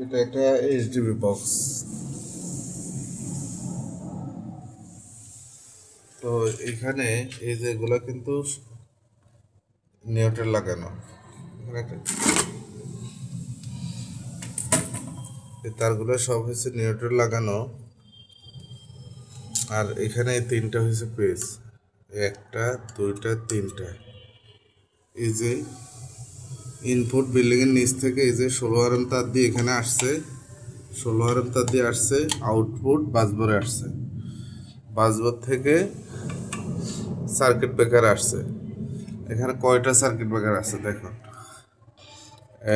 এটা একটা HDB box. তো এখানে এই যে এগুলো কিন্তু নিউট্রাল লাগানো, এখানে একটা এই তারগুলো সব হয়েছে নিউট্রাল লাগানো। আর এখানে এই তিনটা হয়েছে পেজ, একটা দুইটা তিনটা। এই যে ইনপুট বিল্ডিং এর নিচ থেকে এই যে 16 তার দিয়ে এখানে আসছে, 16 তার দিয়ে আসছে। আউটপুট বাসবরে আসছে, বাসবর থেকে সার্কিট ব্রেকার আসছে। এখানে কয়টা সার্কিট ব্রেকার আছে দেখুন,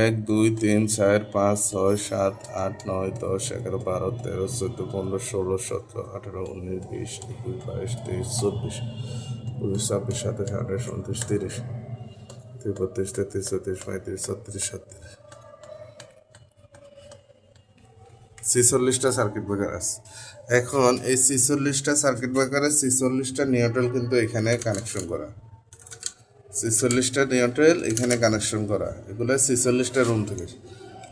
1 2 3 4 5 6 7 8 9 10 11 12 13 14 15 16 17 18 19 20 21 22 23 24 25 26 27 28 29 30 32 33 34 35 36 37 46টা সার্কিট ব্রেকার আছে। এখন এই 46টা সার্কিট ব্রেকারের 46টা নিউট্রাল কিন্তু এখানে কানেকশন করা, 46টা নিউট্রাল এখানে কানেকশন করা, এগুলো 46টা রুম থেকে।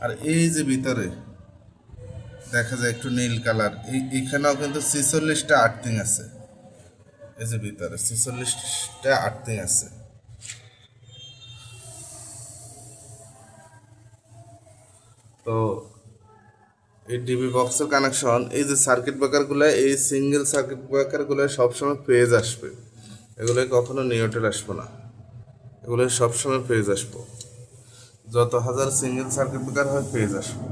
আর এই যে ভিতরে দেখা যায় একটু নীল কালার, এইখানেও কিন্তু 46টা আর্থিং আছে। এই যে ভিতরে 46টা আর্থিং আছে। তো এই ডিবি বক্সের কানেকশন, এই যে সার্কিট ব্রেকারগুলো, এই সিঙ্গেল সার্কিট ব্রেকারগুলো সবসময় ফেজ আসবে, এগুলো কখনো নিউট্রাল আসবো না, এগুলো সবসময় ফেজ আসবো। যত হাজার সিঙ্গেল সার্কিট ব্রেকার হয় ফেজ আসবে।